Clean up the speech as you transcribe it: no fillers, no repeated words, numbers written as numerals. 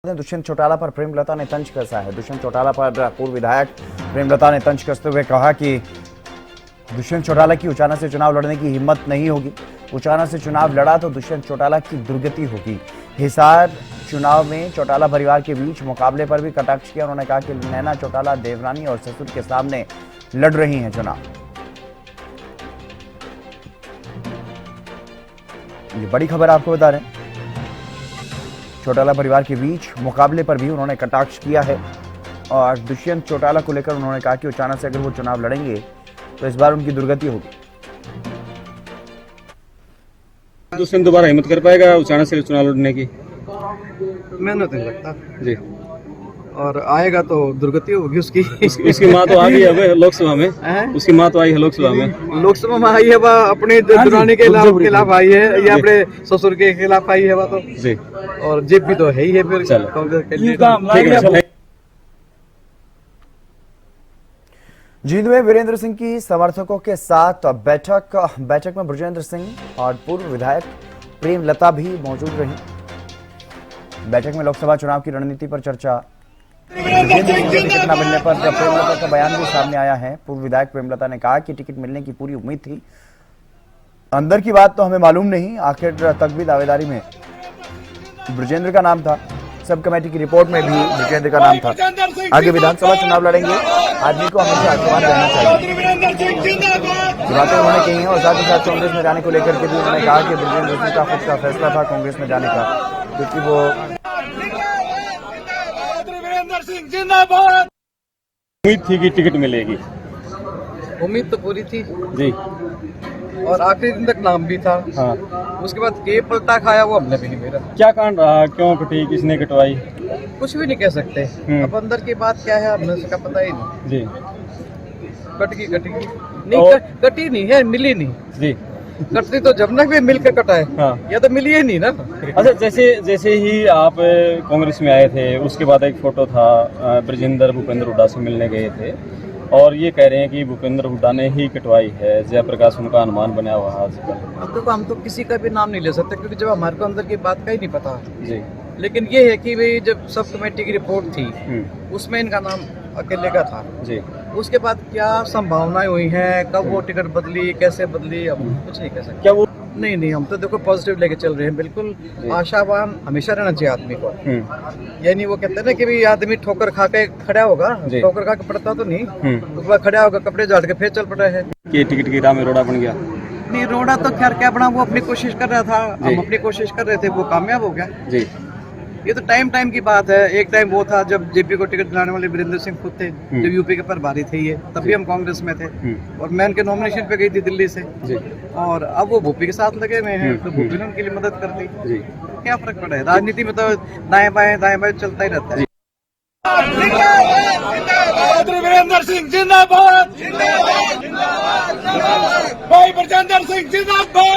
दुष्यंत चौटाला पर प्रेमलता ने तंज कसा है। दुष्यंत चौटाला पर पूर्व विधायक प्रेमलता ने तंज कसते हुए कहा कि दुष्यंत चौटाला की उचाना से चुनाव लड़ने की हिम्मत नहीं होगी। उचाना से चुनाव लड़ा तो दुष्यंत चौटाला की दुर्गति होगी। हिसार चुनाव में चौटाला परिवार के बीच मुकाबले पर भी कटाक्ष किया। उन्होंने कहा कि नैना चौटाला देवरानी और ससुर के सामने लड़ रही हैं चुनाव। ये बड़ी खबर आपको बता रहे हैं। चौटाला परिवार के बीच मुकाबले पर भी उन्होंने कटाक्ष किया है और दुष्यंत चौटाला को लेकर उन्होंने कहा कि उचाना से अगर वो चुनाव लड़ेंगे तो इस बार उनकी दुर्गति होगी। दुष्यंत दोबारा हिम्मत कर पाएगा उचाना से चुनाव लड़ने की? मेहनत नहीं लगता जी, और आएगा तो दुर्गति होगी उसकी। उसकी माँ तो आ गई है लोकसभा में। उसकी माँ तो आई है लोकसभा में। लोकसभा में आई है वह अपने दुरानी के खिलाफ आई है या अपने ससुर के खिलाफ आई है वह तो जी, और जेपी तो है ही है फिर कांग्रेस के। जींद में वीरेंद्र सिंह की समर्थकों के साथ बैठक में बृजेंद्र सिंह और पूर्व विधायक प्रेमलता भी मौजूद रही। बैठक में लोकसभा चुनाव की रणनीति पर चर्चा। बृजेंद्र सिंह को टिकट न मिलने पर प्रेमलता का बयान भी सामने आया है। पूर्व विधायक प्रेमलता ने कहा कि टिकट मिलने की पूरी उम्मीद थी, अंदर की बात तो हमें मालूम नहीं। आखिर तक भी दावेदारी में बृजेंद्र का नाम था। सब कमेटी की रिपोर्ट में भी बृजेंद्र का नाम था। आगे विधानसभा चुनाव लड़ेंगे, आदमी को हमेशा आत्मवान रहना चाहिए। ये बातें उन्होंने कही हैं और साथ ही साथ कांग्रेस में जाने को लेकर के भी उन्होंने कहा कि बृजेंद्र सिंह का खुद का फैसला था कांग्रेस में जाने का, क्योंकि वो उम्मीद थी कि टिकट मिलेगी। उम्मीद तो पूरी थी जी, और आखिरी दिन तक नाम भी था। हाँ। उसके बाद के पलटा खाया वो हमने भी नहीं मेरा। क्या कांड रहा, क्यों कटी, किसने कटवाई? कुछ भी नहीं कह सकते। अब अंदर की बात क्या है हमने उसका पता ही नहीं। जी, कटी नहीं, कटी नहीं है, मिली नहीं जी। कटती तो जब भी मिलकर कटाए। हाँ। या तो मिली ही नहीं ना। अच्छा, जैसे ही आप कांग्रेस में आए थे उसके बाद एक फोटो था, बृजेंद्र भूपेंद्र हुड्डा से मिलने गए थे और ये कह रहे हैं कि भूपेंद्र हुड्डा ने ही कटवाई है। जयप्रकाश उनका अनुमान बना हुआ है आजकल। अब देखो हम तो किसी का भी नाम नहीं ले सकते क्योंकि जब हमारे को अंदर की बात का ही नहीं पता। जी, लेकिन ये है कि भाई जब सब कमेटी की रिपोर्ट थी उसमें इनका नाम अकेले का था। जी। उसके बाद क्या संभावनाएं हुई हैं, कब वो टिकट बदली, कैसे बदली, अब कुछ नहीं कह सकते। क्या वो नहीं, हम तो देखो पॉजिटिव लेके चल रहे हैं। बिल्कुल आशावान हमेशा रहना चाहिए आदमी को। यानी वो कहते हैं ना कि भाई आदमी ठोकर खा के खड़ा होगा, ठोकर खा के पड़ता तो नहीं, उसके बाद खड़ा होगा, कपड़े झाड़ के फिर चल पड़ा है। ये टिकट की राह में रोड़ा बन गया? नहीं, रोड़ा तो खैर क्या बना, वो अपनी कोशिश कर रहा था, हम अपनी कोशिश कर रहे थे, वो कामयाब हो गया। जी, ये तो टाइम की बात है। एक टाइम वो था जब जेपी को टिकट दिलाने वाले वीरेंद्र सिंह खुद थे, जब यूपी के प्रभारी थे ये, तब भी हम कांग्रेस में थे और मैं उनके नॉमिनेशन पे गई थी दिल्ली से। जी। और अब वो भूपी के साथ लगे हुए हैं तो भूपी ने उनके लिए मदद कर दी। जी। क्या फर्क पड़ा है, राजनीति में तो दाएं बाएं चलता ही रहता है। वीरेंद्र सिंह जिंदाबाद, भाई बृजेंद्र सिंह जिंदाबाद।